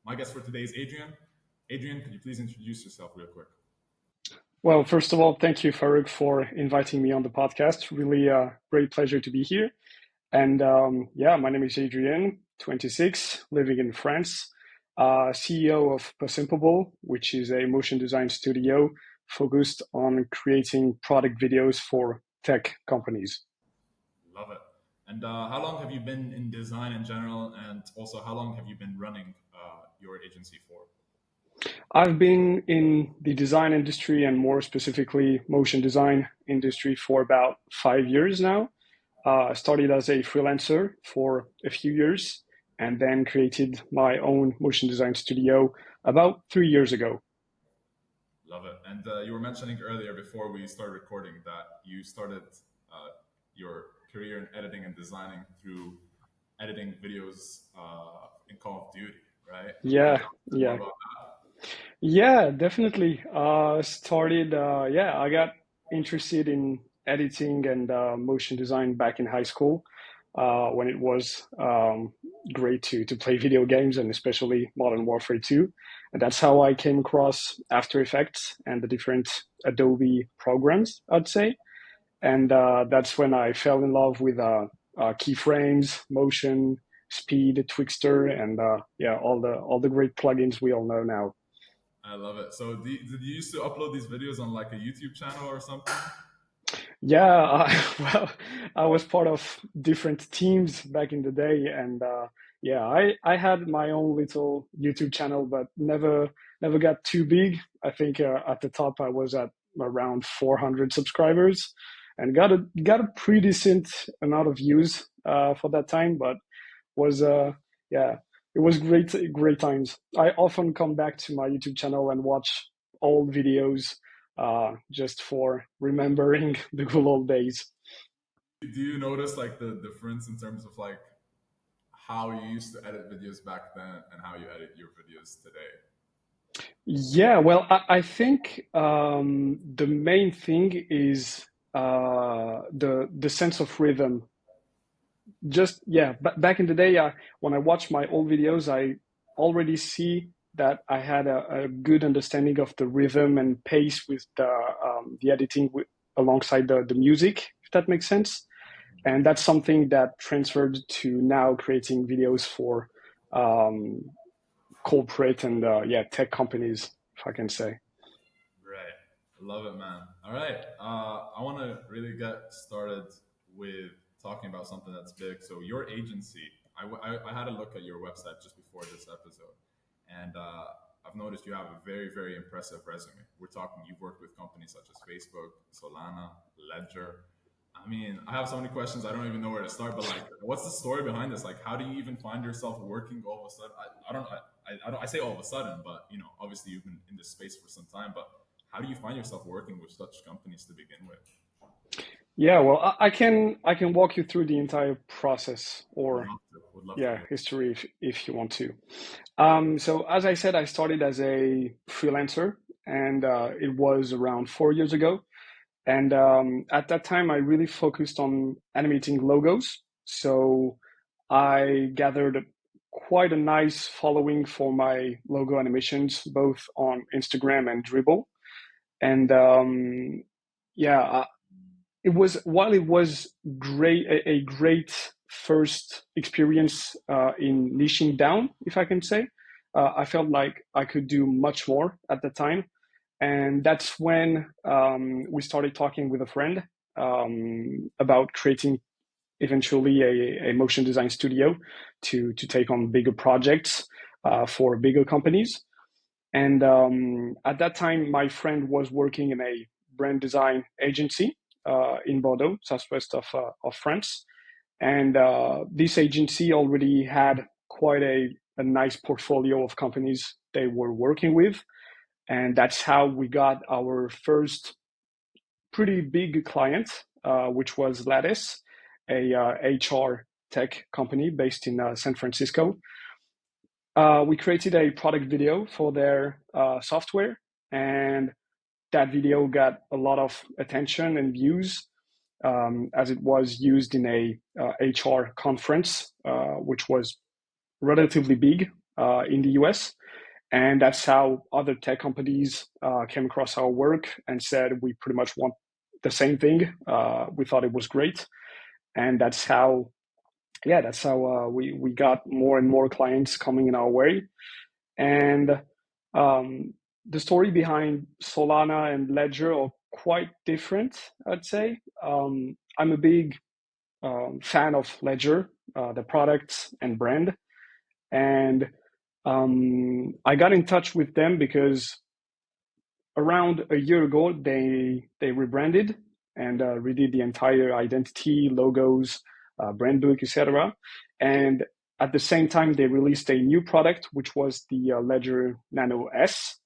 My guest for today is Adrian. Adrian, could you please introduce yourself real quick? Well, first of all, thank you, Farouk, for inviting me on the podcast. Really a great pleasure to be here. And yeah, my name is Adrian, 26, living in France, CEO of Possimpible, which is a motion design studio focused on creating product videos for tech companies. Love it. And how long have you been in design in general? And also, how long have you been running your agency for? I've been in the design industry and more specifically motion design industry for about 5 years now. I started as a freelancer for a few years and then created my own motion design studio about 3 years ago. Love it. And you were mentioning earlier before we started recording that you started your career in editing and designing through editing videos in Call of Duty, right? Can you Yeah, tell us more yeah, about yeah, definitely. I got interested in editing and motion design back in high school when it was great to play video games and especially Modern Warfare 2. And that's how I came across After Effects and the different Adobe programs, I'd say. And that's when I fell in love with keyframes, motion, speed, Twixtor, and yeah, all the great plugins we all know now. I love it. So, did you used to upload these videos on like a YouTube channel or something? Yeah, well, I was part of different teams back in the day, and yeah, I had my own little YouTube channel, but never got too big. I think at the top I was at around 400 subscribers, and got a pretty decent amount of views for that time. But was yeah, it was great times. I often come back to my YouTube channel and watch old videos just for remembering the good old days. Do you notice like the difference in terms of like how you used to edit videos back then and how you edit your videos today? Yeah, well, I think the main thing is the sense of rhythm. Just yeah, back in the day, when I watch my old videos, I already see that I had a good understanding of the rhythm and pace with the editing alongside the music, if that makes sense. And that's something that transferred to now creating videos for um, corporate and yeah, tech companies, if I can say. Right. Love it, man. All right. I want to really get started with talking about something that's big. So, your agency, I had a look at your website just before this episode, and I've noticed you have a very, very impressive resume. We're talking, you've worked with companies such as Facebook, Solana, Ledger. I mean, I have so many questions. I don't even know where to start. But like, what's the story behind this? Like, how do you even find yourself working all of a sudden? I say all of a sudden, but obviously you've been in this space for some time. But how do you find yourself working with such companies to begin with? Yeah, well, I can walk you through the entire process Would or love to. Would love to yeah, hear. history if you want to. So as I said, I started as a freelancer, and it was around 4 years ago. And at that time, I really focused on animating logos. So I gathered quite a nice following for my logo animations, both on Instagram and Dribble. And yeah, it was while it was a great first experience in niching down, if I can say. I felt like I could do much more at the time, and that's when we started talking with a friend about creating eventually a motion design studio to take on bigger projects for bigger companies. And at that time, my friend was working in a brand design agency in Bordeaux, southwest of France. And this agency already had quite a nice portfolio of companies they were working with. And that's how we got our first pretty big client, which was Lattice, a HR tech company based in San Francisco. We created a product video for their software, and that video got a lot of attention and views as it was used in a HR conference, which was relatively big in the US. And that's how other tech companies came across our work and said, we pretty much want the same thing. We thought it was great. And that's how we got more and more clients coming in our way. And um, the story behind Solana and Ledger are quite different, I'd say. I'm a big fan of Ledger, the product and brand. And I got in touch with them because around a year ago they rebranded and redid the entire identity, logos, brand book, etc. And at the same time, they released a new product, which was the Ledger Nano S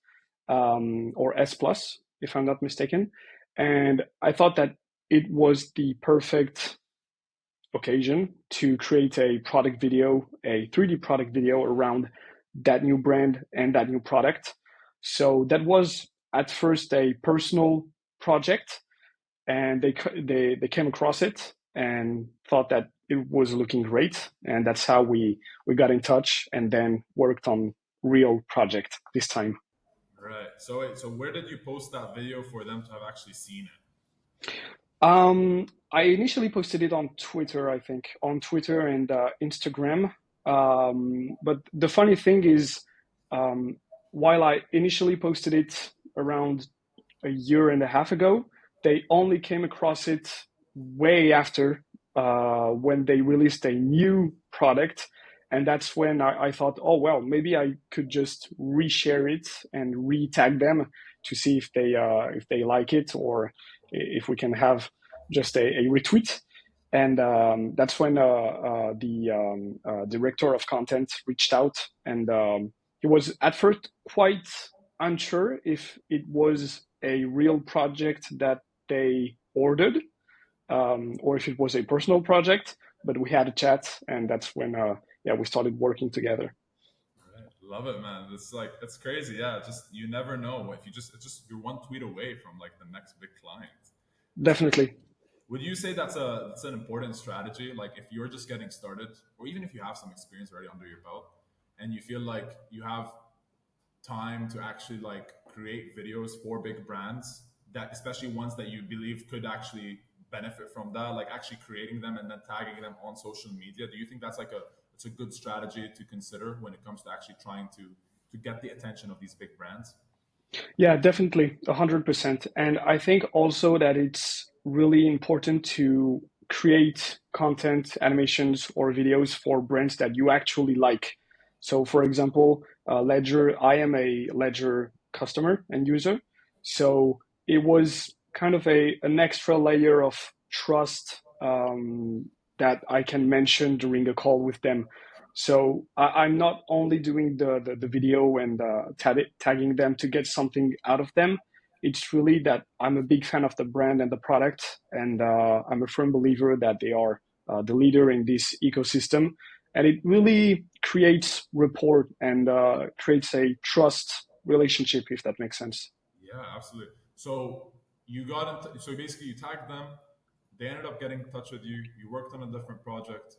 or S Plus, if I'm not mistaken. And I thought that it was the perfect occasion to create a product video, a 3D product video around that new brand and that new product. So that was at first a personal project, and they came across it and thought that it was looking great, and that's how we got in touch and then worked on real project this time. Right. So wait, so where did you post that video for them to have actually seen it? I initially posted it on Twitter, I think, on Twitter and Instagram. But the funny thing is, um, while I initially posted it around a year and a half ago, they only came across it way after when they released a new product. And that's when I thought, oh, well, maybe I could just reshare it and re-tag them to see if they like it or if we can have just a retweet. And that's when the director of content reached out, and he was at first quite unsure if it was a real project that they ordered or if it was a personal project. But we had a chat, and that's when we started working together. Right. Love it, man. It's like it's crazy. Yeah, just you never know if you just it's just you're one tweet away from like the next big client. Definitely. Would you say that's an important strategy? Like if you're just getting started, or even if you have some experience already under your belt, and you feel like you have time to actually like create videos for big brands that especially ones that you believe could actually benefit from that, like actually creating them and then tagging them on social media. Do you think that's like a it's a good strategy to consider when it comes to actually trying to get the attention of these big brands? Yeah, definitely, 100%. And I think also that it's really important to create content, animations, or videos for brands that you actually like. So, for example, Ledger, I am a Ledger customer and user. So it was kind of an extra layer of trust that I can mention during a call with them. So I'm not only doing the video and tagging them to get something out of them. It's really that I'm a big fan of the brand and the product, and I'm a firm believer that they are the leader in this ecosystem. And it really creates rapport and creates a trust relationship, if that makes sense. Yeah, absolutely. So you got so basically you tagged them. They ended up getting in touch with you. You worked on a different project,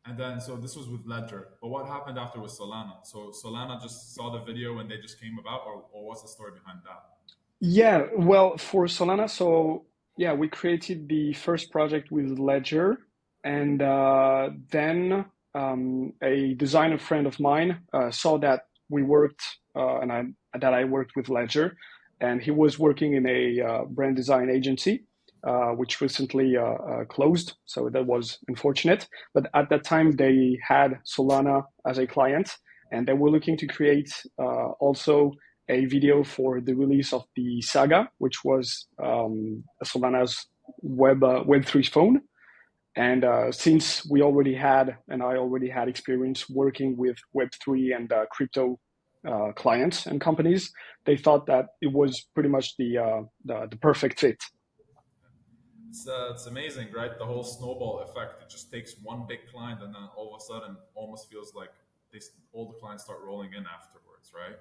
and then so this was with Ledger. But what happened after with Solana? So Solana just saw the video and they just came about, or what's the story behind that? Yeah, well, for Solana, so yeah, we created the first project with Ledger, and then a designer friend of mine saw that we worked, and that I worked with Ledger, and he was working in a brand design agency, which recently closed, so that was unfortunate. But at that time, they had Solana as a client, and they were looking to create also a video for the release of the Saga, which was Solana's Web3 phone. And since we already had, and I already had experience working with Web3 and crypto clients and companies, they thought that it was pretty much the perfect fit. It's amazing, right? The whole snowball effect. It just takes one big client, and then all of a sudden, almost feels like all the clients start rolling in afterwards, right?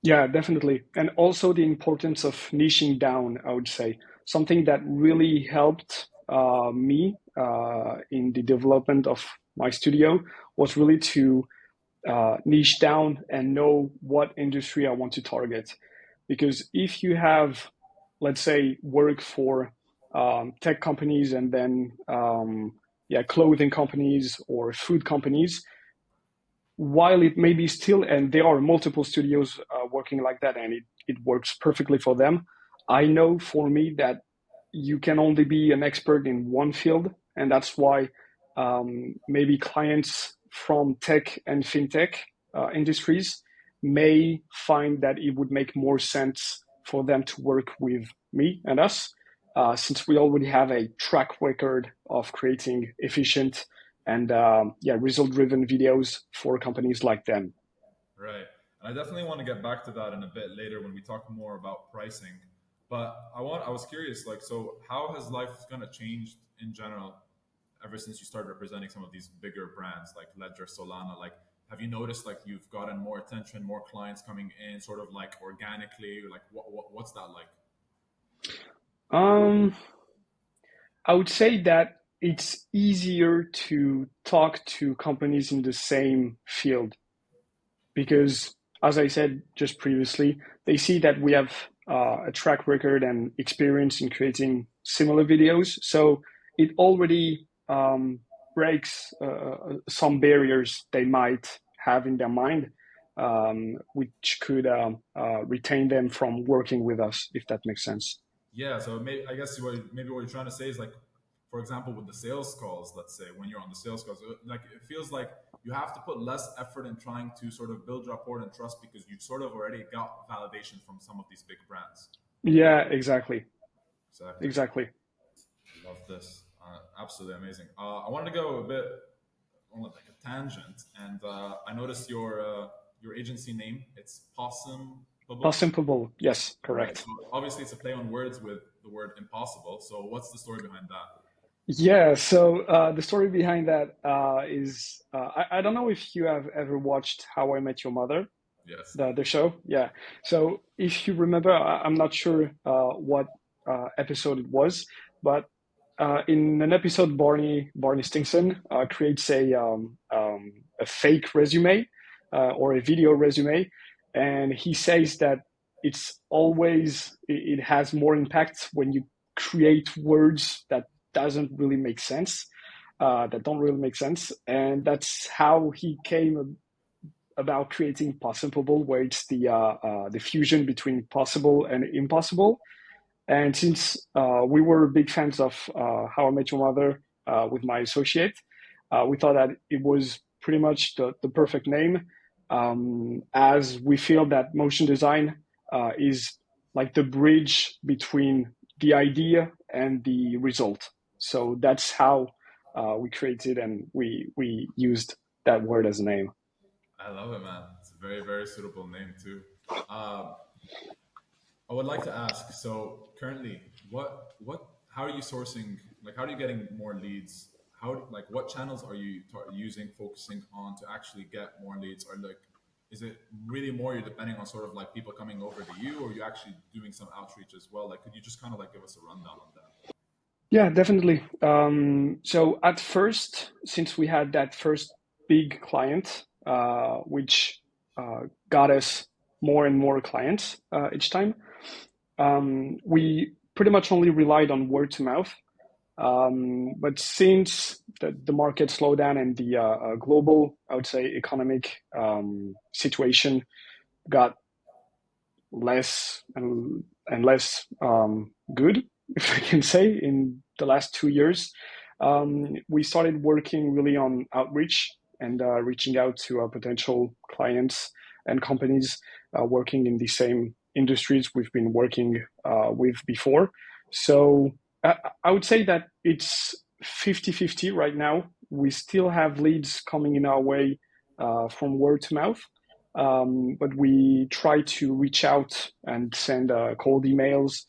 Yeah, definitely. And also the importance of niching down, I would say. Something that really helped me in the development of my studio was really to niche down and know what industry I want to target. Because if you have, let's say, work for tech companies and then yeah, clothing companies or food companies, while it may be still, and there are multiple studios working like that, and it works perfectly for them. I know for me that you can only be an expert in one field, and that's why maybe clients from tech and fintech industries may find that it would make more sense for them to work with me and us, since we already have a track record of creating efficient and yeah, result-driven videos for companies like them. Right. And I definitely want to get back to that in a bit later when we talk more about pricing. But I was curious, like, so how has life kind of changed in general ever since you started representing some of these bigger brands like Ledger, Solana? Like, have you noticed like you've gotten more attention, more clients coming in, sort of like organically? Like, what's that like? Um, I would say that it's easier to talk to companies in the same field because, as I said just previously, they see that we have a track record and experience in creating similar videos. So it already breaks some barriers they might have in their mind, which could retain them from working with us, if that makes sense. Yeah, so I guess maybe what you're trying to say is like, for example, with the sales calls, let's say when you're on the sales calls, like it feels like you have to put less effort in trying to sort of build rapport and trust because you've sort of already got validation from some of these big brands. Yeah, exactly. Exactly. Exactly. Love this. Absolutely amazing. I wanted to go a bit on like a tangent, and I noticed your agency name. It's Possum Bubble. Possimpible. Yes, Right. correct. So obviously, it's a play on words with the word impossible. So what's the story behind that? Yeah, so the story behind that is I don't know if you have ever watched How I Met Your Mother, Yes. the show. Yeah. So if you remember, I'm not sure what episode it was, but in an episode, Barney Stinson creates a fake resume or a video resume, and he says that it has more impact when you create words that doesn't really make sense, that don't really make sense, and that's how he came about creating Possimpible, where it's the fusion between possible and impossible. And since we were big fans of How I Met Your Mother with my associate, we thought that it was pretty much the perfect name, as we feel that motion design is like the bridge between the idea and the result. So that's how we created and we used that word as a name. I love it, man. It's a very, very suitable name too. Uh, I would like to ask. So currently, how are you sourcing? Like, how are you getting more leads? Like, what channels are you using, focusing on to actually get more leads? Or like, is it really more you're depending on sort of like people coming over to you, or you actually doing some outreach as well? Like, could you just kind of like give us a rundown on that? Yeah, definitely. So at first, since we had that first big client, which got us more and more clients each time, we pretty much only relied on word to mouth. But since the market slowed down and the global, I would say, economic situation got less and less good, if I can say, in the last 2 years. We started working really on outreach and reaching out to potential clients and companies working in the same industries we've been working with before. So I would say that it's 50-50 right now. We still have leads coming in our way from word to mouth, but we try to reach out and send cold emails,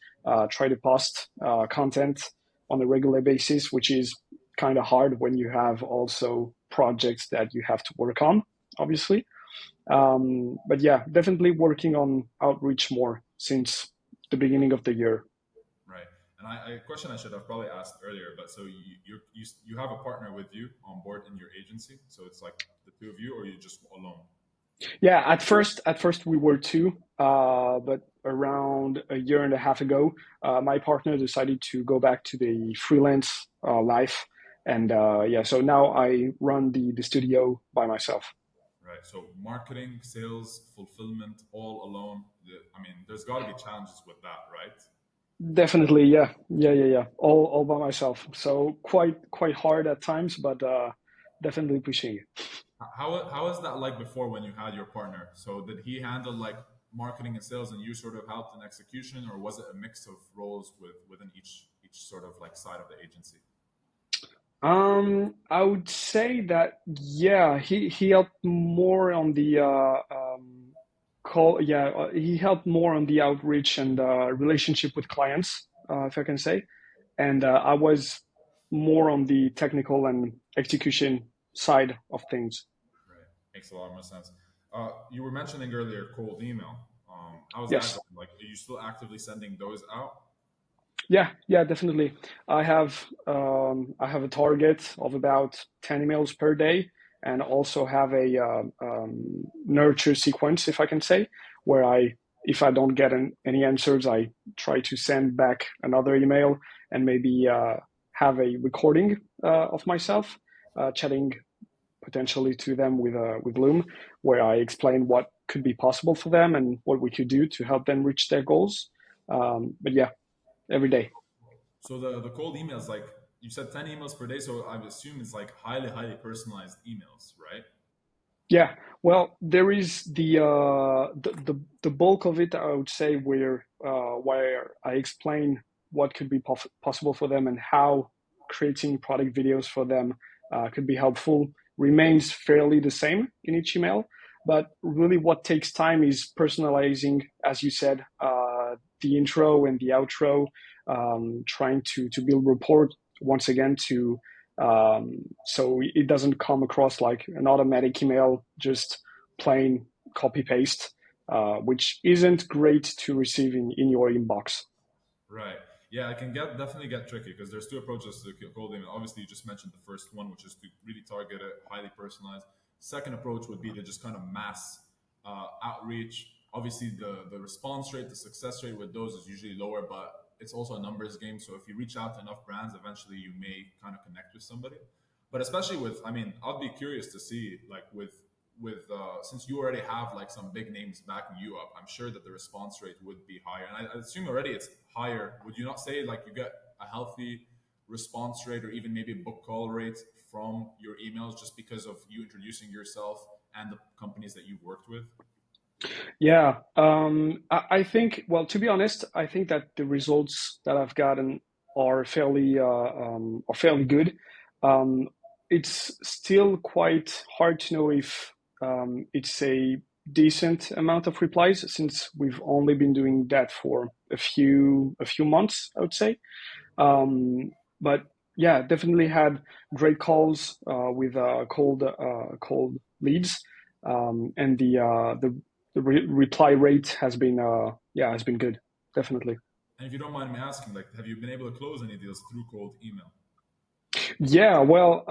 try to post content on a regular basis, which is kind of hard when you have also projects that you have to work on, obviously. But yeah, definitely working on outreach more since the beginning of the year. Right. And a question I should have probably asked earlier, but so you have a partner with you on board in your agency, so it's like the two of you, or you just alone? Yeah, at first we were two, but around a year and a half ago, my partner decided to go back to the freelance life, and yeah, so now I run the studio by myself. Right. So marketing, sales, fulfillment, all alone. I mean, there's got to be challenges with that, right? Definitely, yeah, yeah. All by myself. So quite hard at times, but definitely pushing it. How is that like before when you had your partner? So did he handle like marketing and sales, and you sort of helped in execution, or was it a mix of roles within each sort of like side of the agency? I would say that yeah, he helped more on the call. Yeah, he helped more on the outreach and relationship with clients, if I can say, and I was more on the technical and execution side of things. Right. Makes a lot more sense. You were mentioning earlier cold email. How's that Yes. going? Like, are you still actively sending those out? Yeah, definitely. I have a target of about 10 emails per day, and also have a nurture sequence, if I can say, where if I don't get any answers, I try to send back another email, and maybe have a recording of myself chatting potentially to them with Loom, where I explain what could be possible for them and what we could do to help them reach their goals. But yeah, every day. So the cold emails, like you said, 10 emails per day. So I would assume it's like highly personalized emails, right? Yeah, well, there is the bulk of it, I would say, where I explain what could be possible for them and how creating product videos for them could be helpful remains fairly the same in each email. But really, what takes time is personalizing, as you said, the intro and the outro, trying to build rapport once again to so it doesn't come across like an automatic email, just plain copy paste, which isn't great to receive in your inbox. Right. Yeah, I can definitely get tricky because there's two approaches to cold email. Obviously, you just mentioned the first one, which is to really target it, highly personalized. Second approach would be to just kind of mass outreach. Obviously, the response rate, the success rate with those is usually lower, but it's also a numbers game. So if you reach out to enough brands, eventually you may kind of connect with somebody. But especially with, I mean, I'd be curious to see like with since you already have like some big names backing you up, I'm sure that the response rate would be higher. And I assume already it's higher. Would you not say like you get a healthy response rate or even maybe book call rate from your emails just because of you introducing yourself and the companies that you've worked with? Yeah, I think, well, to be honest, I think that the results that I've gotten are fairly good. Um, it's still quite hard to know if it's a decent amount of replies since we've only been doing that for a few months, I would say. But yeah, definitely had great calls with cold leads, and the reply rate has been yeah, has been good, definitely. And if you don't mind me asking, like, have you been able to close any deals through cold email? Yeah, well,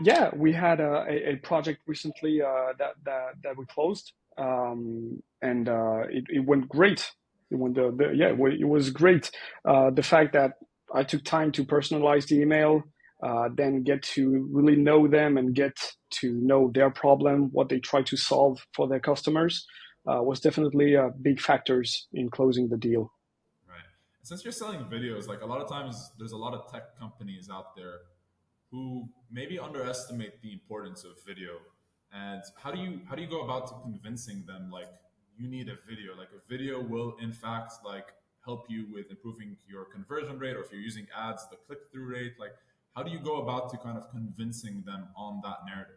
yeah, we had a project recently that we closed, and it went great. It went yeah, it was great. The fact that I took time to personalize the email, then get to really know them and get to know their problem, what they try to solve for their customers, was definitely big factors in closing the deal. Right. And since you're selling videos, like a lot of times there's a lot of tech companies out there who maybe underestimate the importance of video. And how do you go about to convincing them like you need a video? Like a video will in fact like help you with improving your conversion rate, or if you're using ads, the click-through rate. Like how do you go about to kind of convincing them on that narrative?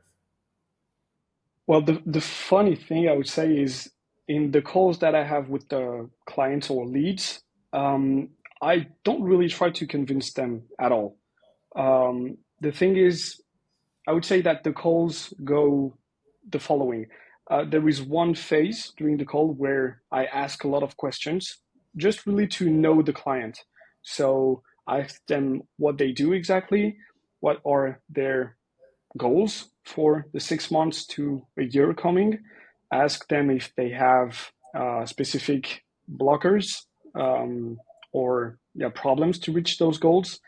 Well, the funny thing I would say is in the calls that I have with the clients or leads, I don't really try to convince them at all. The thing is, I would say that the calls go the following. There is one phase during the call where I ask a lot of questions, just really to know the client. So I ask them what they do exactly, what are their goals for the 6 months to a year coming, ask them if they have specific blockers or yeah, problems to reach those goals,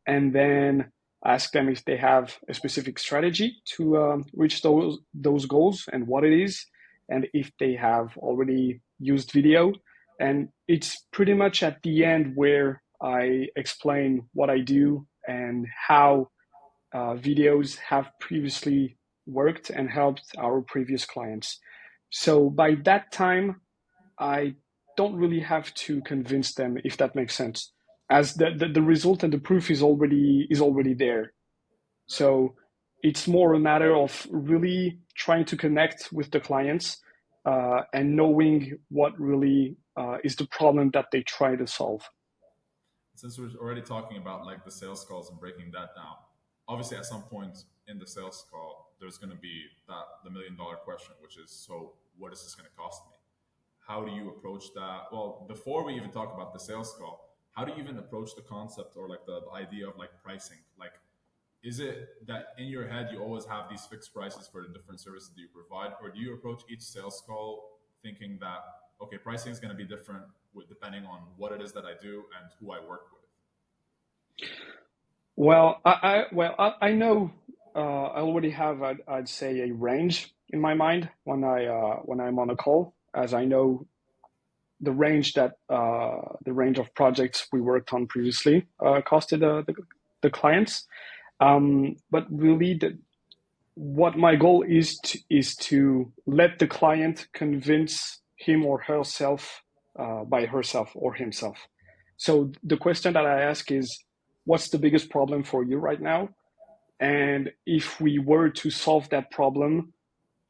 and then ask them if they have a specific strategy to reach those goals and what it is, and if they have already used video. And it's pretty much at the end where I explain what I do and how videos have previously worked and helped our previous clients. So by that time, I don't really have to convince them, if that makes sense, as the result and the proof is already there. Right. So it's more a matter of really trying to connect with the clients and knowing what really is the problem that they try to solve. Since we're already talking about like the sales calls and breaking that down, obviously at some point in the sales call, there's going to be the $1 million question, which is, so what is this going to cost me? How do you approach that? Well, before we even talk about the sales call, how do you even approach the concept or like the idea of like pricing? Like, is it that in your head you always have these fixed prices for the different services that you provide, or do you approach each sales call thinking that okay, pricing is going to be different depending on what it is that I do and who I work with? Well, I know I already have, I'd say, a range in my mind when I'm on a call, as I know the range of projects we worked on previously costed the clients. But really, what my goal is to let the client convince him or herself by herself or himself. So the question that I ask is, what's the biggest problem for you right now? And if we were to solve that problem,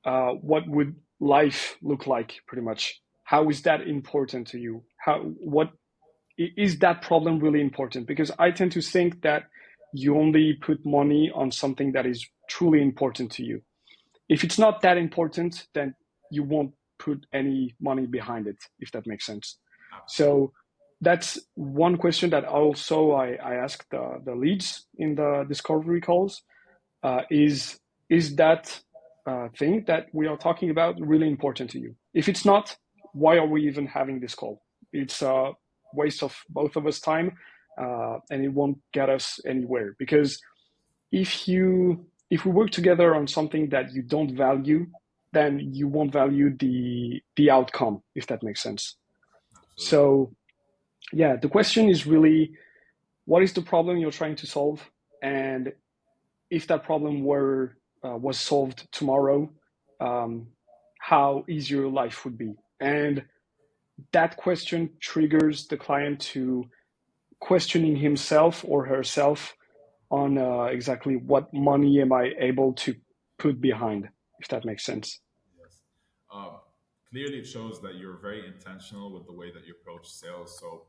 what would life look like, pretty much? How is that important to you? What is that problem really important? Because I tend to think that you only put money on something that is truly important to you. If it's not that important, then you won't put any money behind it, if that makes sense. Absolutely. So that's one question that also I ask the leads in the discovery calls. Is that thing that we are talking about really important to you? If it's not, why are we even having this call? It's a waste of both of us time, and it won't get us anywhere. Because if we work together on something that you don't value, then you won't value the outcome, if that makes sense. Absolutely. So yeah, the question is really, what is the problem you're trying to solve, and if that problem were was solved tomorrow, um, how easy your life would be. And that question triggers the client to questioning himself or herself on exactly what money am I able to put behind, if that makes sense. Yes. Um, Clearly, it shows that you're very intentional with the way that you approach sales. So,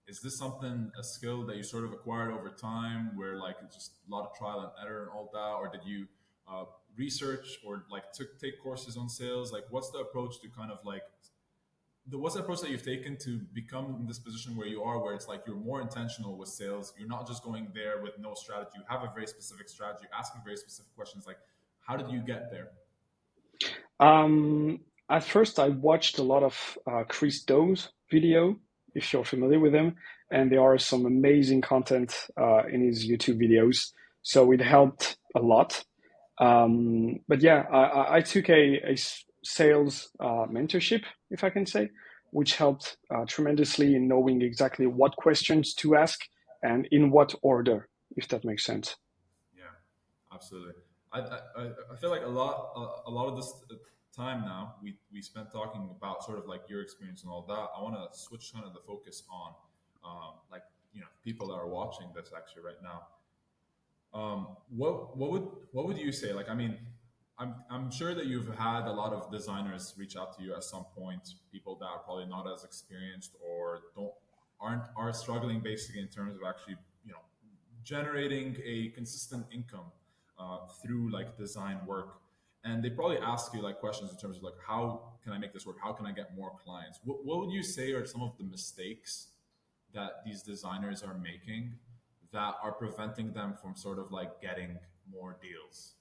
is this something, a skill that you sort of acquired over time, where like it's just a lot of trial and error and all that, or did you uh, research or like take courses on sales? Like, what's the approach to kind of like what's the approach that you've taken to become in this position where you are, where it's like you're more intentional with sales? You're not just going there with no strategy. You have a very specific strategy, asking very specific questions. Like, how did you get there? Um, at first, I watched a lot of Chris Doe's video, if you're familiar with him, and there are some amazing content in his YouTube videos. So it helped a lot. But yeah, I took a sales mentorship, if I can say, which helped tremendously in knowing exactly what questions to ask and in what order, if that makes sense. Yeah, absolutely. I feel like a lot of this time now we spent talking about sort of like your experience and all that. I want to switch kind of the focus on like people that are watching this actually right now. What would you say? Like, I mean, I'm sure that you've had a lot of designers reach out to you at some point. People that are probably not as experienced or don't aren't are struggling basically in terms of actually generating a consistent income through like design work. And they probably ask you like questions in terms of like how can I make this work? How can I get more clients? What would you say are some of the mistakes that these designers are making that are preventing them from sort of like getting more deals?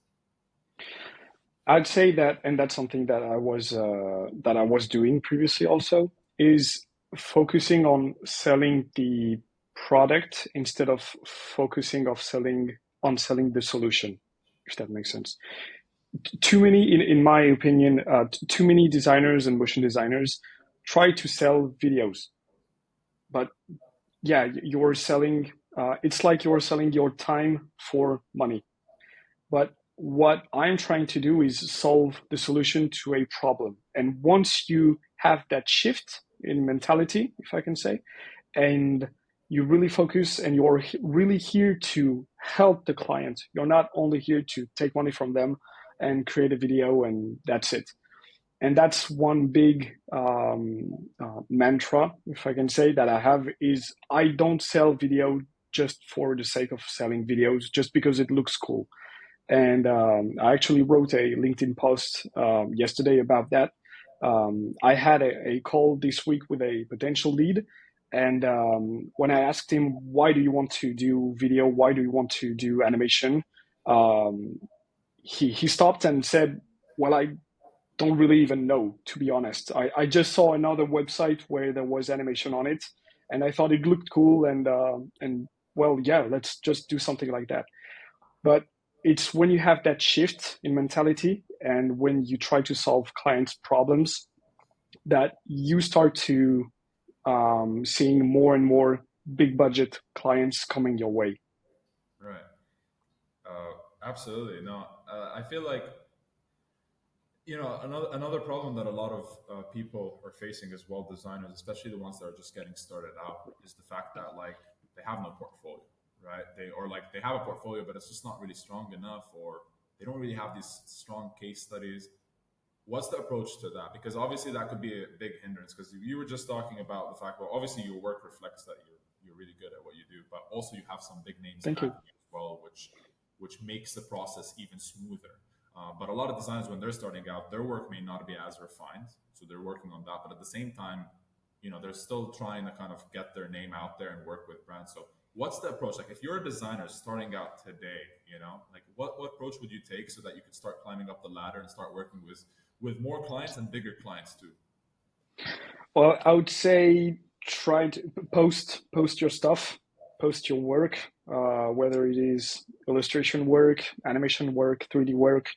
I'd say that, and that's something that I was doing previously also, is focusing on selling the product instead of focusing of selling on selling the solution, if that makes sense. Too many, in my opinion, too many designers and motion designers try to sell videos, but yeah, you're selling. It's like you're selling your time for money. But what I'm trying to do is solve the solution to a problem. And once you have that shift in mentality, if I can say, and you really focus and you're really here to help the client, you're not only here to take money from them and create a video and that's it. And that's one big mantra, if I can say, that I have is I don't sell video just for the sake of selling videos, just because it looks cool. And I actually wrote a LinkedIn post yesterday about that. I had a call this week with a potential lead. And when I asked him, why do you want to do video? Why do you want to do animation? Um, he stopped and said, well, I don't really even know, to be honest. I just saw another website where there was animation on it. And I thought it looked cool. And well, yeah, let's just do something like that. But it's when you have that shift in mentality and when you try to solve clients' problems that you start to seeing more and more big budget clients coming your way. Right. Absolutely. No, I feel like, another problem that a lot of people are facing as well, designers, especially the ones that are just getting started out, is the fact that like they have no portfolio, right? They have a portfolio, but it's just not really strong enough, or they don't really have these strong case studies. What's the approach to that? Because obviously that could be a big hindrance. Because you were just talking about the fact, well, obviously your work reflects that you're really good at what you do, but also you have some big names Thank you. backing you as well, which makes the process even smoother. But a lot of designers, when they're starting out, their work may not be as refined, so they're working on that. But at the same time, they're still trying to kind of get their name out there and work with brands. So, what's the approach? Like, if you're a designer starting out today, like what approach would you take so that you could start climbing up the ladder and start working with more clients and bigger clients too? Well, I would say try to post your stuff, post your work, whether it is illustration work, animation work, 3D work.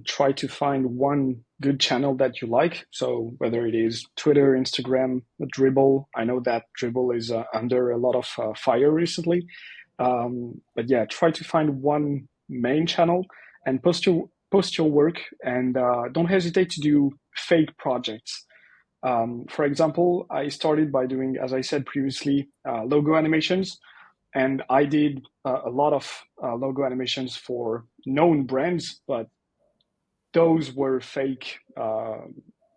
Try to find one good channel that you like. So whether it is Twitter, Instagram, Dribble. I know that Dribble is under a lot of fire recently. But yeah, try to find one main channel and post your work, and don't hesitate to do fake projects. For example, I started by doing, as I said previously, logo animations, and I did a lot of logo animations for known brands, but those were fake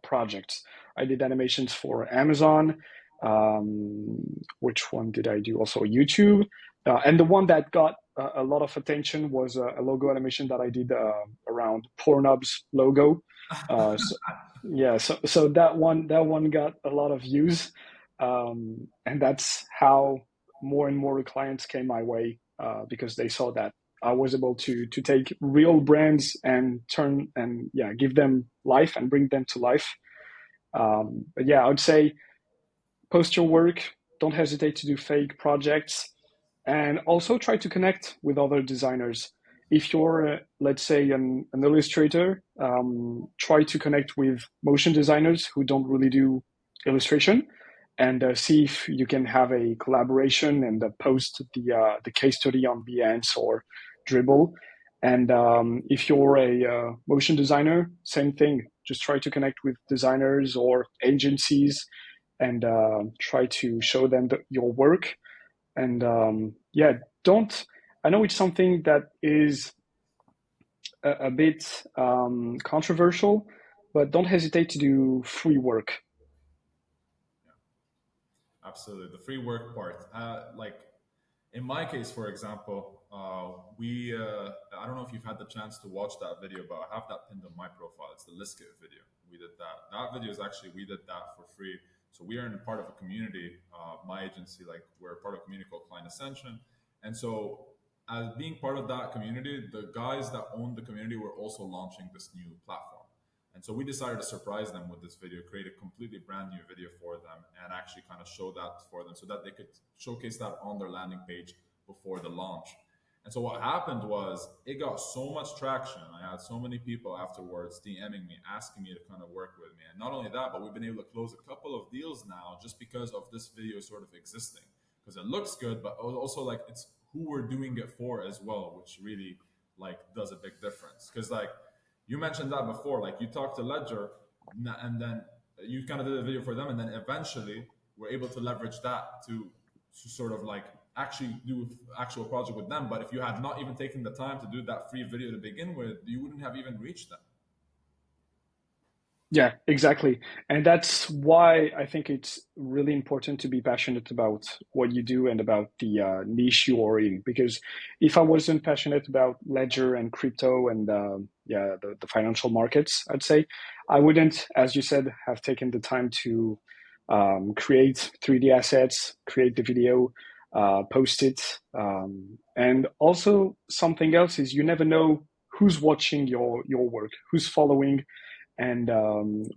projects. I did animations for Amazon. Um, which one did I do? Also YouTube. And the one that got a lot of attention was a logo animation that I did around Pornhub's logo. So, yeah, so that one got a lot of views, and that's how more and more clients came my way because they saw that I was able to take real brands and turn and yeah give them life and bring them to life. But yeah, I would say post your work. Don't hesitate to do fake projects, and also try to connect with other designers. If you're, let's say, an illustrator, try to connect with motion designers who don't really do illustration, and see if you can have a collaboration and post the case study on Behance or Dribble. And if you're a motion designer, same thing. Just try to connect with designers or agencies and try to show them your work. And yeah, don't. I know it's something that is a bit controversial, but don't hesitate to do free work. Absolutely, the free work part. Like in my case, for example, we I don't know if you've had the chance to watch that video, but I have that pinned on my profile. It's the Liskit video. We did that. That video is actually we did that for free. So we are in part of a community. My agency, like we're part of a community called Client Ascension, and so as being part of that community, the guys that own the community were also launching this new platform. And so we decided to surprise them with this video, create a completely brand new video for them, and actually kind of show that for them so that they could showcase that on their landing page before the launch. And so what happened was it got so much traction. I had so many people afterwards DMing me, asking me to kind of work with me. And not only that, but we've been able to close a couple of deals now just because of this video sort of existing. Because it looks good, but also like it's who we're doing it for as well, which really like does a big difference. Because like you mentioned that before, like you talked to Ledger and then you kind of did a video for them, and then eventually we're able to leverage that to sort of like actually do actual project with them. But if you had not even taken the time to do that free video to begin with, you wouldn't have even reached them. Yeah, exactly. And that's why I think it's really important to be passionate about what you do and about the niche you are in. Because if I wasn't passionate about ledger and crypto and the financial markets, I'd say I wouldn't, as you said, have taken the time to create 3D assets, create the video, post it. And also something else is you never know who's watching your work, who's following, and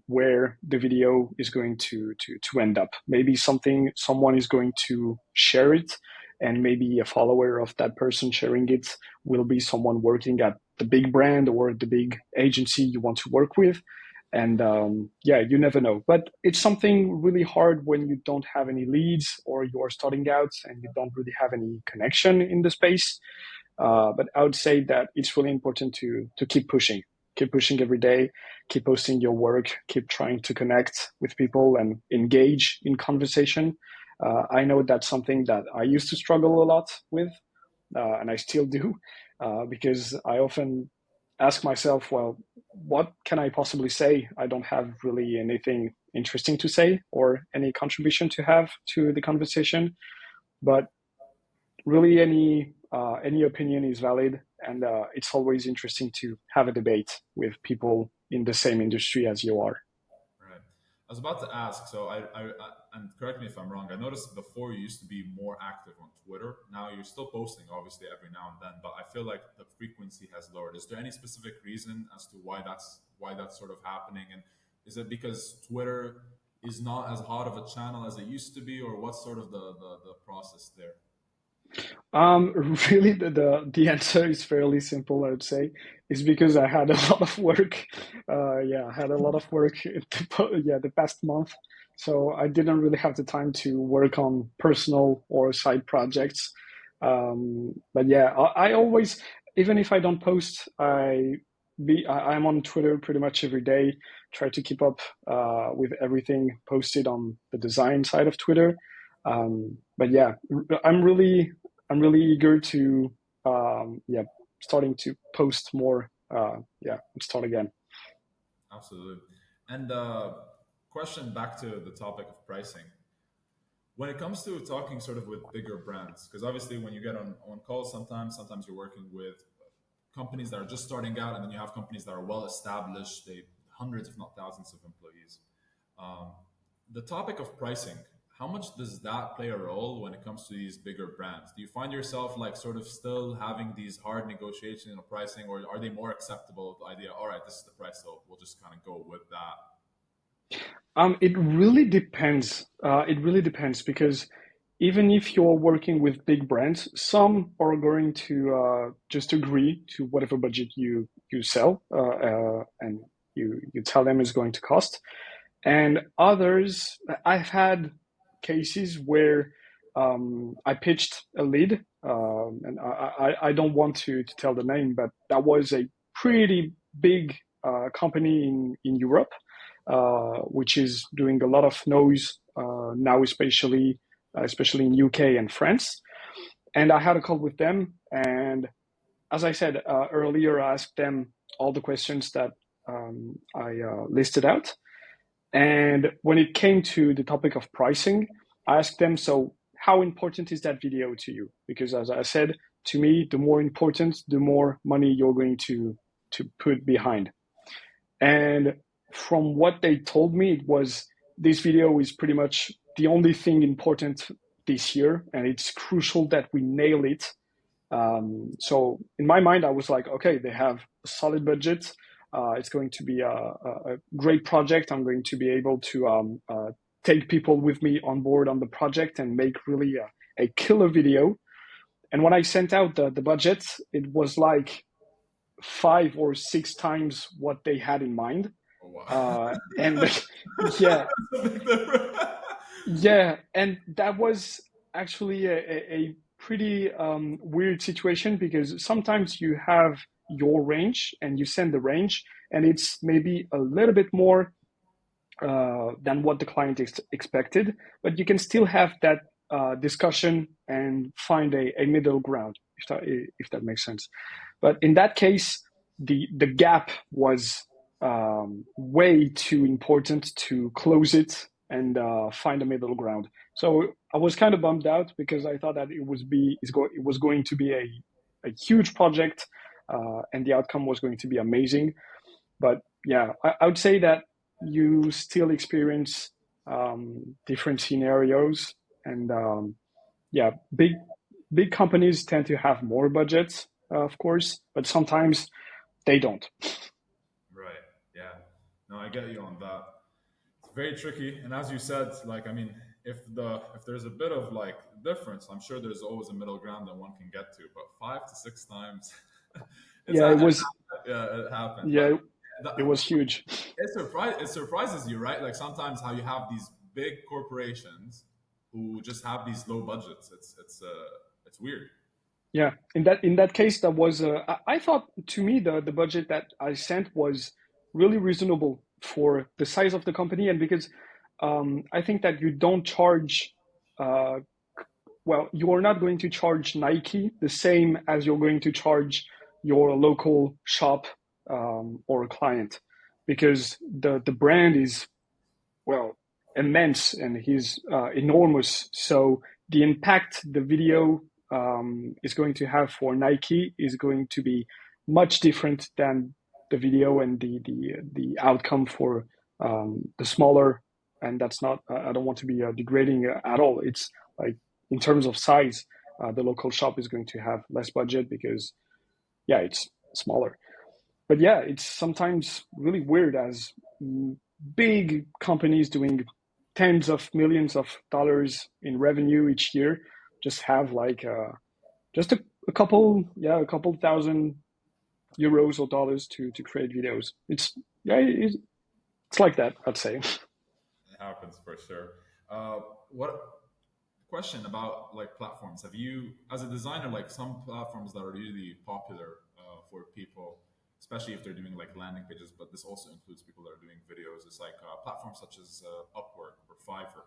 where the video is going to end up. Maybe someone is going to share it, and maybe a follower of that person sharing it will be someone working at the big brand or the big agency you want to work with. And you never know. But it's something really hard when you don't have any leads or you're starting out and you don't really have any connection in the space. But I would say that it's really important to keep pushing every day, keep posting your work, keep trying to connect with people and engage in conversation. I know that's something that I used to struggle a lot with, and I still do, because I often ask myself, well, what can I possibly say? I don't have really anything interesting to say or any contribution to have to the conversation. But really any opinion is valid, and it's always interesting to have a debate with people in the same industry as you are. Right. I was about to ask, so and correct me if I'm wrong. I noticed before you used to be more active on Twitter. Now you're still posting, obviously, every now and then, but I feel like the frequency has lowered. Is there any specific reason as to why that's sort of happening? And is it because Twitter is not as hot of a channel as it used to be, or what's sort of the process there? Really, the answer is fairly simple. I would say is because I had a lot of work. I had a lot of work. The past month, so I didn't really have the time to work on personal or side projects. But yeah, I always, even if I don't post, I'm on Twitter pretty much every day. Try to keep up with everything posted on the design side of Twitter. But yeah, I'm really I'm really eager to starting to post more. And start again. Absolutely. And question back to the topic of pricing. When it comes to talking sort of with bigger brands, because obviously when you get on calls, sometimes you're working with companies that are just starting out, and then you have companies that are well established, they hundreds, if not thousands, of employees. Um, the topic of pricing, how much does that play a role when it comes to these bigger brands? Do you find yourself like sort of still having these hard negotiations on pricing, or are they more acceptable? The idea, all right, this is the price, so we'll just kind of go with that. It really depends. It really depends because even if you're working with big brands, some are going to just agree to whatever budget you sell, and you tell them is going to cost. And others, I've had cases where I pitched a lead, and I don't want to tell the name, but that was a pretty big company in Europe, which is doing a lot of noise now, especially in UK and France. And I had a call with them, and as I said earlier, I asked them all the questions that I listed out. And when it came to the topic of pricing, I asked them, so how important is that video to you? Because as I said, to me, the more important, the more money you're going to put behind. And from what they told me, it was this video is pretty much the only thing important this year, and it's crucial that we nail it. So in my mind, I was like, okay, they have a solid budget. It's going to be a great project. I'm going to be able to take people with me on board on the project and make really a killer video. And when I sent out the budget, it was like 5 or 6 times what they had in mind. Oh, wow. And yeah, That's a big difference. yeah, and that was actually a pretty weird situation, because sometimes you have your range and you send the range, and it's maybe a little bit more than what the client expected, but you can still have that discussion and find a middle ground, if that makes sense. But in that case, the gap was way too important to close it and find a middle ground. So I was kind of bummed out, because I thought that it was going to be a huge project, and the outcome was going to be amazing. But yeah, I would say that you still experience different scenarios, and yeah, big companies tend to have more budgets, of course, but sometimes they don't. Right. Yeah. No, I get you on that. It's very tricky, and as you said, like I mean, if there's a bit of like difference, I'm sure there's always a middle ground that one can get to. But 5 to 6 times, Yeah, it was. yeah, it happened. Yeah, But it was huge. it surprises you, right? Like sometimes how you have these big corporations who just have these low budgets. It's weird. Yeah, in that case, that was. I thought, to me, the budget that I sent was really reasonable for the size of the company, and because I think that you don't charge. Uh, well, you are not going to charge Nike the same as you're going to charge your local shop or a client, because the brand is, well, immense, and he's enormous. So the impact the video is going to have for Nike is going to be much different than the video and the outcome for the smaller. And that's not. I don't want to be degrading at all. It's like, in terms of size, the local shop is going to have less budget, because yeah, it's smaller. But yeah, it's sometimes really weird, as big companies doing tens of millions of dollars in revenue each year just have like just a couple, yeah, a couple thousand euros or dollars to create videos. It's, yeah, it's like that, I'd say. It happens for sure. What question about like platforms? Have you, as a designer, like some platforms that are really popular for people, especially if they're doing like landing pages, but this also includes people that are doing videos. It's like platforms such as Upwork or Fiverr.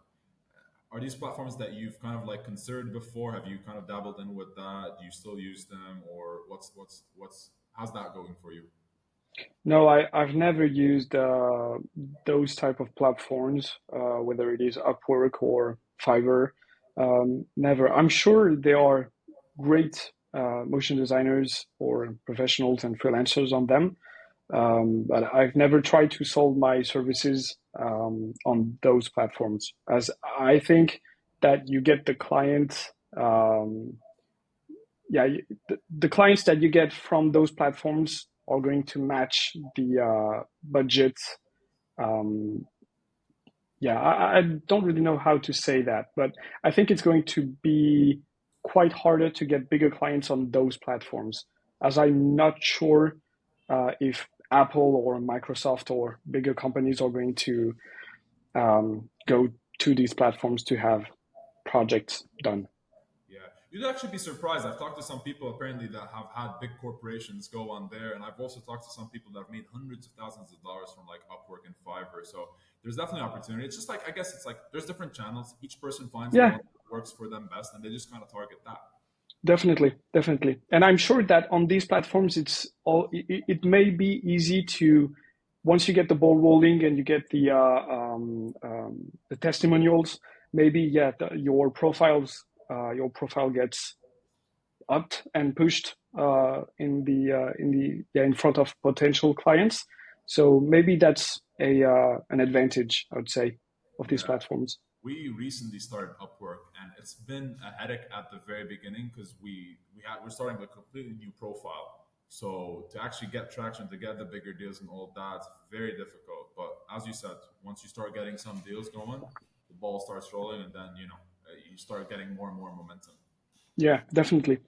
Are these platforms that you've kind of like considered before? Have you kind of dabbled in with that? Do you still use them, or what's how's that going for you? No, I've never used those type of platforms, whether it is Upwork or Fiverr. Never. I'm sure there are great motion designers or professionals and freelancers on them, but I've never tried to sold my services on those platforms, as I think that you get the client. Yeah, the clients that you get from those platforms are going to match the budget. Um, yeah, I don't really know how to say that, but I think it's going to be quite harder to get bigger clients on those platforms, as I'm not sure if Apple or Microsoft or bigger companies are going to go to these platforms to have projects done. Yeah, you'd actually be surprised. I've talked to some people apparently that have had big corporations go on there, and I've also talked to some people that have made hundreds of thousands of dollars from like Upwork and Fiverr. So there's definitely opportunity. It's just like I guess it's like there's different channels. Each person finds the Yeah, one that works for them best, and they just kind of target that. definitely, definitely. And I'm sure that on these platforms, it may be easy to, once you get the ball rolling and you get the testimonials, maybe, yeah, your profile gets upped and pushed in front of potential clients. So maybe that's a an advantage, I would say. of these Yeah. platforms. We recently started Upwork, and it's been a headache at the very beginning because we're starting a completely new profile. So to actually get traction, to get the bigger deals and all that, it's very difficult. But as you said, once you start getting some deals going, the ball starts rolling, and then you start getting more and more momentum. Yeah, definitely.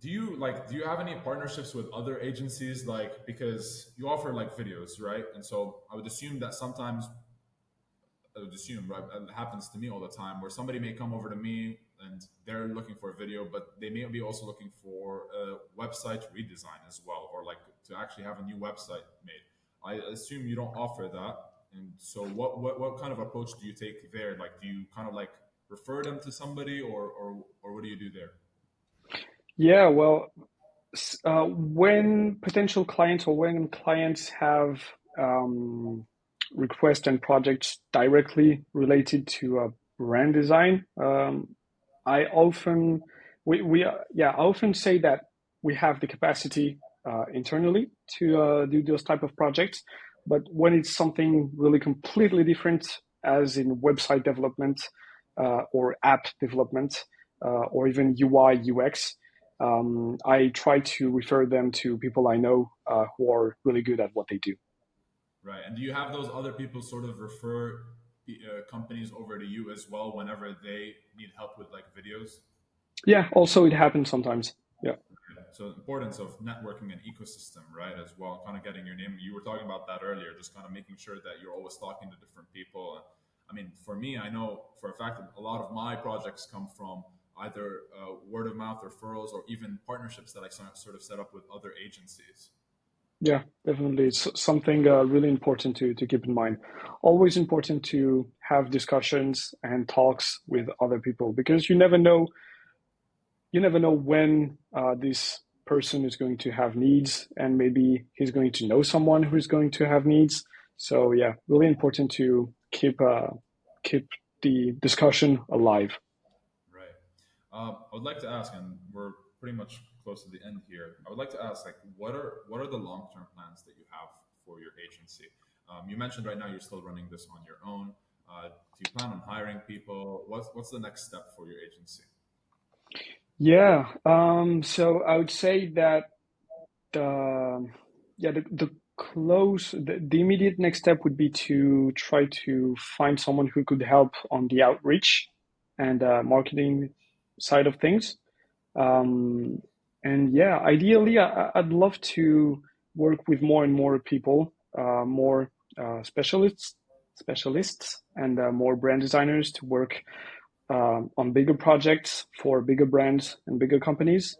Do you have any partnerships with other agencies, like, because you offer like videos, right? And so I would assume that sometimes, I would assume, right? It happens to me all the time where somebody may come over to me and they're looking for a video, but they may be also looking for a website redesign as well, or like to actually have a new website made. I assume you don't offer that. And so what kind of approach do you take there? Like, do you kind of like refer them to somebody, or what do you do there? Yeah, well, when potential clients or when clients have requests and projects directly related to brand design, I often I often say that we have the capacity internally to do those type of projects. But when it's something really completely different, as in website development or app development or even UI UX, I try to refer them to people I know who are really good at what they do. Right. And do you have those other people sort of refer companies over to you as well whenever they need help with like videos? Yeah, also it happens sometimes. Yeah. Yeah. So the importance of networking and ecosystem, right, as well, kind of getting your name. You were talking about that earlier, just kind of making sure that you're always talking to different people. And I mean, for me, I know for a fact that a lot of my projects come from either word of mouth referrals or even partnerships that I sort of set up with other agencies. Yeah, definitely. It's something really important to keep in mind. Always important to have discussions and talks with other people because you never know when this person is going to have needs, and maybe he's going to know someone who's going to have needs. So yeah, really important to keep the discussion alive. Right. I would like to ask, and we're pretty much close to the end here. I would like to ask, like, what are the long term plans that you have for your agency? You mentioned right now you're still running this on your own. Do you plan on hiring people? What's the next step for your agency? Yeah. So I would say that the the immediate next step would be to try to find someone who could help on the outreach and marketing side of things. Um, and yeah, ideally, I'd love to work with more and more people, more specialists, and more brand designers to work on bigger projects for bigger brands and bigger companies.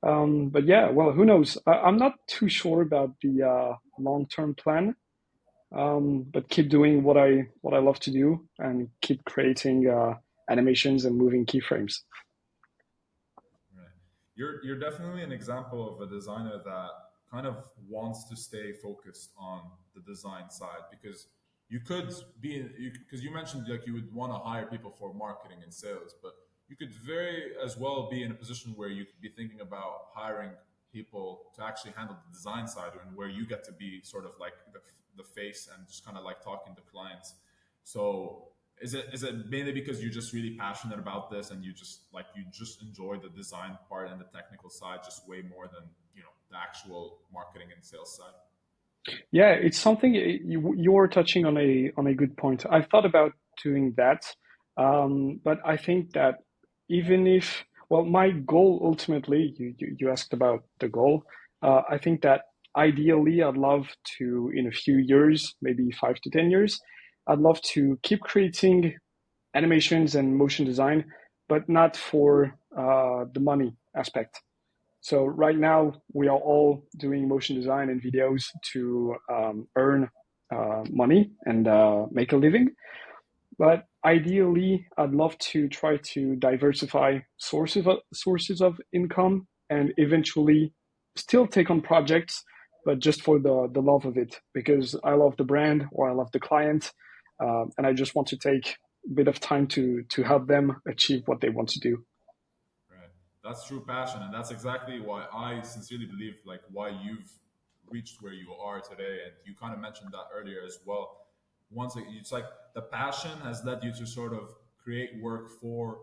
But yeah, well, who knows? I'm not too sure about the long-term plan. But keep doing what I love to do and keep creating animations and moving keyframes. Right. You're definitely an example of a designer that kind of wants to stay focused on the design side, because you could be because you mentioned like you would want to hire people for marketing and sales, but you could very as well be in a position where you could be thinking about hiring people to actually handle the design side, and where you get to be sort of like the face and just kind of like talking to clients. So is it mainly because you're just really passionate about this and you just enjoy the design part and the technical side just way more than the actual marketing and sales side? Yeah, it's something you're touching on a good point. I thought about doing that, but I think that even if, well, my goal ultimately, you asked about the goal. I think that ideally, I'd love to, in a few years, maybe 5 to 10 years, I'd love to keep creating animations and motion design, but not for the money aspect. So right now we are all doing motion design and videos to earn money and make a living. But ideally, I'd love to try to diversify sources of income and eventually still take on projects, but just for the love of it, because I love the brand or I love the client, and I just want to take a bit of time to help them achieve what they want to do. Right. That's true passion, and that's exactly why I sincerely believe, like, why you've reached where you are today. And you kind of mentioned that earlier as well. it's like the passion has led you to sort of create work for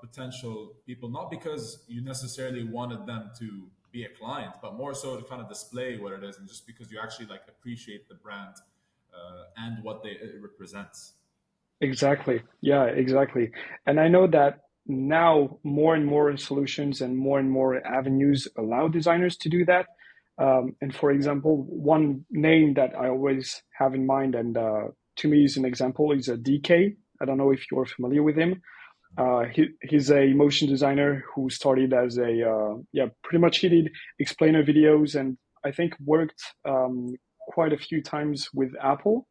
potential people, not because you necessarily wanted them to be a client, but more so to kind of display what it is, and just because you actually like appreciate the brand and what it represents. Exactly. Yeah, exactly. And I know that now more and more solutions and more avenues allow designers to do that. And for example, one name that I always have in mind, and to me is an example, is a DK. I don't know if you're familiar with him. He's a motion designer who started as pretty much he did explainer videos, and I think worked quite a few times with Apple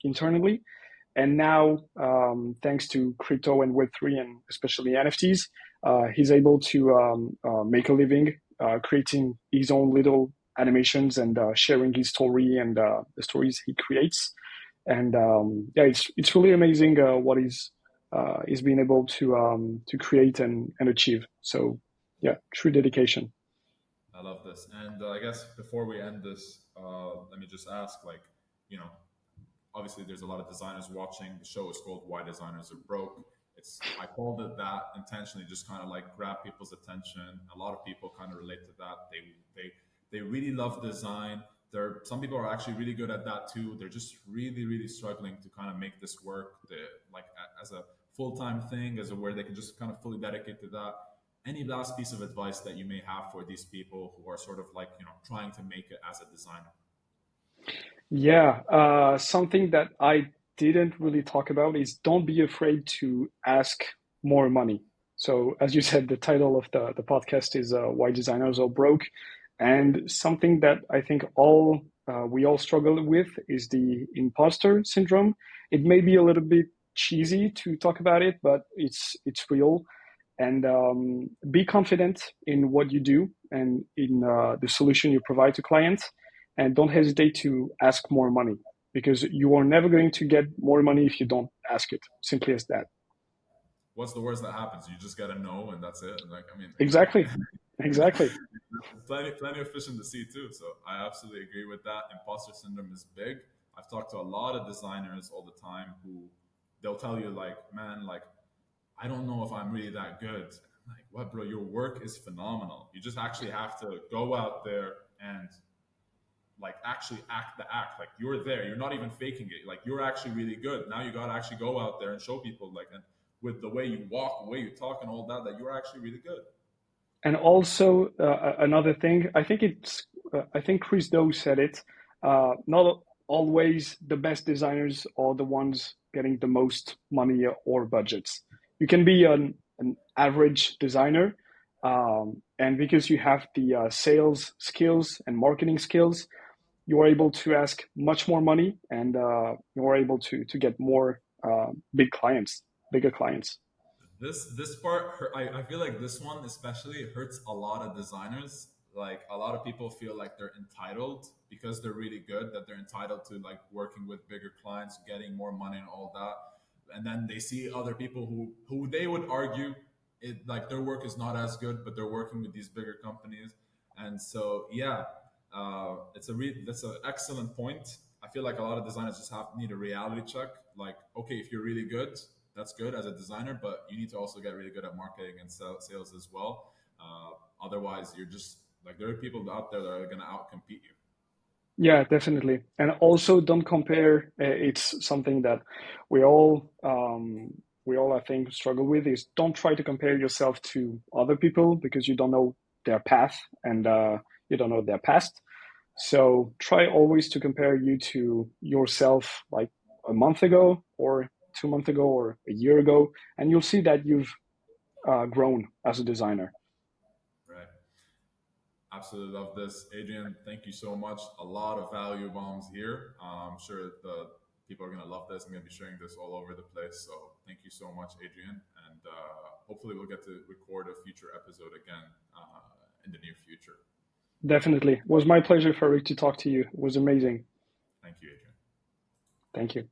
internally. And now, thanks to crypto and Web3 and especially NFTs, he's able to make a living creating his own little animations and sharing his story and the stories he creates. And yeah, it's really amazing what he's been able to create and achieve. So yeah, true dedication. I love this. And I guess before we end this, let me just ask, like, you know, obviously there's a lot of designers watching. The show is called Why Designers Are Broke. I called it that intentionally, just kind of like grab people's attention. A lot of people kind of relate to that. They really love design. Some people are actually really good at that too. They're just really really struggling to kind of make this work. Like as a full time thing, as a where they can just kind of fully dedicate to that. Any last piece of advice that you may have for these people who are sort of like trying to make it as a designer? Yeah, something that I didn't really talk about is don't be afraid to ask more money. So, as you said, the title of the podcast is Why Designers Are Broke. And something that I think we all struggle with is the imposter syndrome. It may be a little bit cheesy to talk about it, but it's real. And be confident in what you do and in the solution you provide to clients, and don't hesitate to ask more money because you are never going to get more money if you don't ask it. Simply as that. What's the worst that happens? You just gotta know, and that's it. Like, I mean, exactly. Exactly. Exactly. Plenty of fish in the sea too. So I absolutely agree with that. Imposter syndrome is big. I've talked to a lot of designers all the time who they'll tell you like, man, like I don't know if I'm really that good. Like, what, bro? Your work is phenomenal. You just actually have to go out there and like actually act the act. Like you're there. You're not even faking it. Like you're actually really good. Now you gotta actually go out there and show people like, and with the way you walk, the way you talk, and all that, that you're actually really good. And also another thing, I think Chris Doe said it. Not always the best designers are the ones getting the most money or budgets. You can be an average designer, and because you have the sales skills and marketing skills, you are able to ask much more money, and you are able to get more bigger clients. This part, I feel like this one especially hurts a lot of designers. Like a lot of people feel like they're entitled because they're really good, that they're entitled to like working with bigger clients, getting more money and all that. And then they see other people who they would argue it like their work is not as good, but they're working with these bigger companies. And so yeah, that's an excellent point. I feel like a lot of designers just need a reality check. Like, okay, if you're really good, that's good as a designer, but you need to also get really good at marketing and sales as well. Otherwise, you're just like there are people out there that are going to outcompete you. Yeah, definitely. And also don't compare. It's something that we all I think struggle with is don't try to compare yourself to other people because you don't know their path and you don't know their past. So try always to compare you to yourself like a month ago or 2 months ago or a year ago, and you'll see that you've grown as a designer. Right. Absolutely love this. Adrian, thank you so much. A lot of value bombs here. I'm sure the people are going to love this. I'm going to be sharing this all over the place. So thank you so much, Adrian. And hopefully we'll get to record a future episode again in the near future. Definitely. It was my pleasure, Farid, to talk to you. It was amazing. Thank you, Adrian. Thank you.